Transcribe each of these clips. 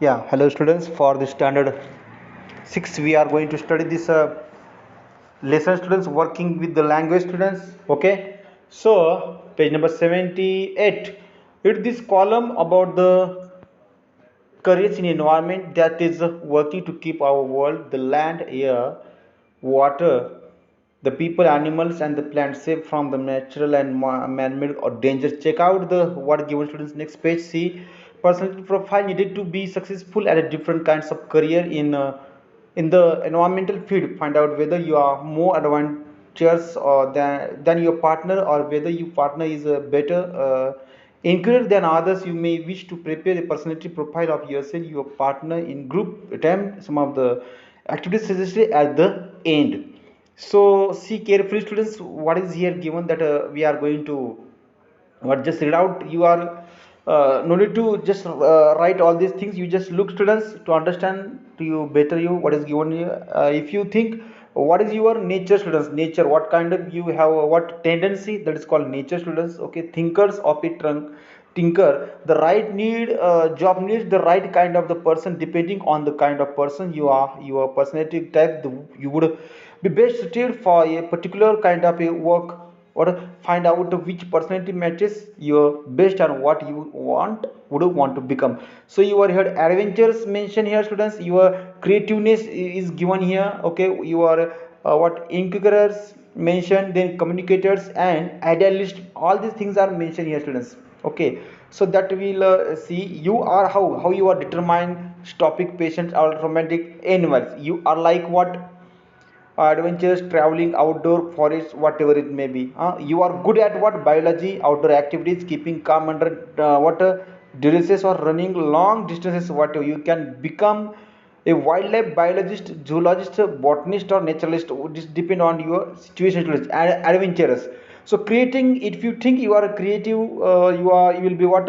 Yeah, hello students. For the standard 6, we are going to study this lesson students working with the language students. Okay, so page number 78. Read this column about the courage in environment that is working to keep our world, the land, air, water, the people, animals, and the plants safe from the natural and man-made or dangers. Check out the what given students next page. See, personality profile needed to be successful at a different kinds of career in the environmental field. Find out whether you are more adventurous or than your partner, or whether your partner is a better. Included than others, you may wish to prepare a personality profile of yourself, your partner in group attempt some of the activities suggested at the end. So see carefully students what is here given that we are going to what just read out. You are no need to just write all these things. You just look students to understand to you better you what is given here. If you think what is your nature students, nature what kind of you have, what tendency, that is called nature students. Okay, thinkers of a trunk tinker, the right need job needs the right kind of the person depending on the kind of person you are, your personality type, you would be best suited for a particular kind of a work, or find out which personality matches your best and what you would want to become. So you are here adventures mentioned here students, your creativeness is given here. Okay, you are what inquirers mentioned, then communicators and idealist, all these things are mentioned here students. Okay, so that we'll see you are how you are determined, topic, patient or romantic animals. You are like what adventures, traveling, outdoor, forest, whatever it may be. You are good at what biology, outdoor activities, keeping calm under water, diseases or running long distances. Whatever you can become a wildlife biologist, zoologist, botanist, or naturalist. This depend on your situation. Adventurous. So creating, if you think you are a creative, you will be what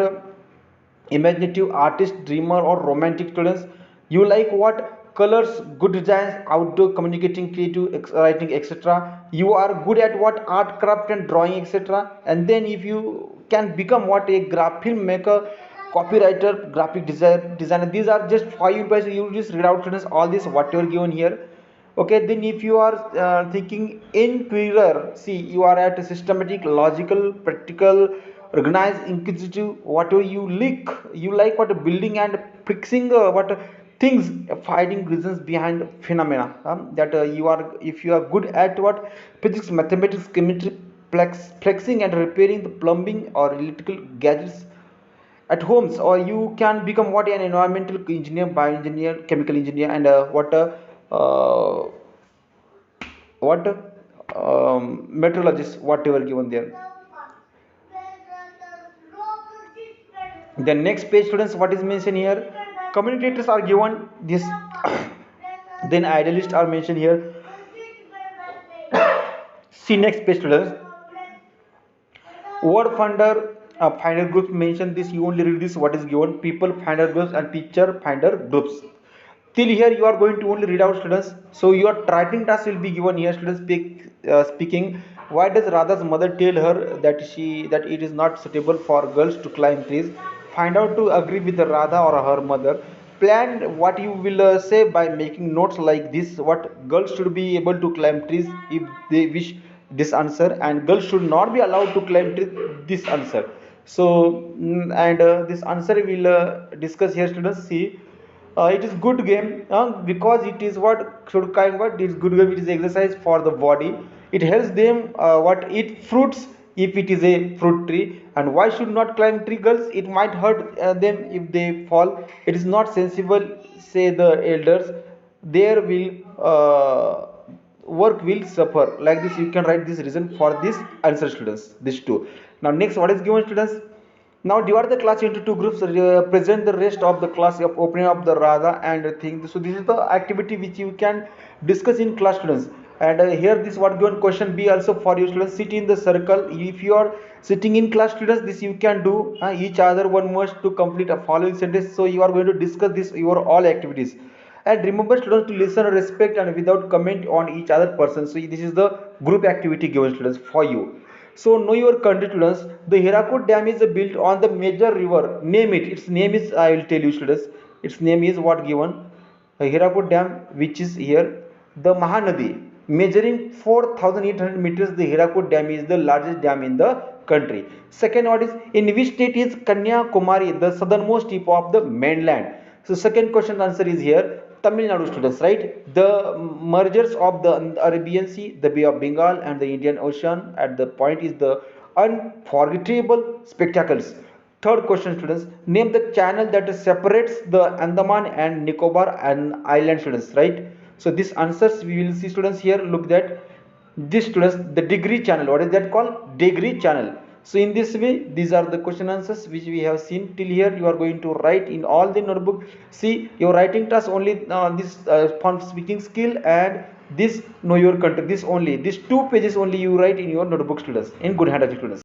imaginative artist, dreamer or romantic students. You like what colors, good designs, outdoor, communicating, creative, writing, etc. You are good at what art, craft and drawing, etc. And then if you can become what a filmmaker, copywriter, graphic designer. These are just 5 you just read out students all this whatever given here. Okay, then if you are thinking inquirer, see you are at a systematic, logical, practical, organized, inquisitive, whatever you like what building and fixing what things, finding reasons behind phenomena, that you are, if you are good at what physics, mathematics, chemistry, flexing and repairing the plumbing or electrical gadgets at homes, or you can become what an environmental engineer, bioengineer, chemical engineer, and uh, what meteorologist, whatever given there. The next page students what is mentioned here, communicators are given this then idealists are mentioned here. See next page students, word finder, finder groups mention this. You only read this what is given, people finder groups and teacher finder groups. Till here you are going to only read out students. So your writing task will be given here students. Speaking, why does Radha's mother tell her that it is not suitable for girls to climb trees? Find out to agree with the Radha or her mother. Plan what you will say by making notes like this. What girls should be able to climb trees if they wish, this answer, and girls should not be allowed to climb trees, this answer. So and this answer we will discuss here students. See, it is good game because it is what should kind, what it is good game, it is exercise for the body. It helps them what eat fruits if it is a fruit tree. And why should not climb tree girls? It might hurt them if they fall. It is not sensible, say the elders. There will work will suffer. Like this you can write this reason for this answer students, this two. Now next what is given students, now divide the class into two groups. Present the rest of the class of opening up the Radha and thing. So this is the activity which you can discuss in class students. And here this what given question B also for you students. Sit in the circle. If you are sitting in class students, this you can do. Each other one must to complete a following sentence. So you are going to discuss this your all activities. And remember students to listen, respect and without comment on each other person. So this is the group activity given students for you. So know your country students. The Hirakud Dam is built on the major river. Name it. Its name is, I will tell you students. its name is what given? Hirakud Dam, which is here the Mahanadi, measuring 4,800 meters. The Hirakud Dam is the largest dam in the country. Second, what is, in which state is Kanyakumari, the southernmost tip of the mainland? So second question answer is here Tamil Nadu, students, right? The mergers of the Arabian Sea, the Bay of Bengal and the Indian Ocean at the point is the unforgettable spectacles. Third question, students, name the channel that separates the Andaman and Nicobar and island, students, right? So these answers we will see, students, here. Look that this, students, the degree channel, what is that called? Degree channel. So in this way, these are the question answers which we have seen till here. You are going to write in all the notebook. See, your writing task only this fun speaking skill and this know your country, this only, these 2 pages only you write in your notebook, students, in good handwriting, students.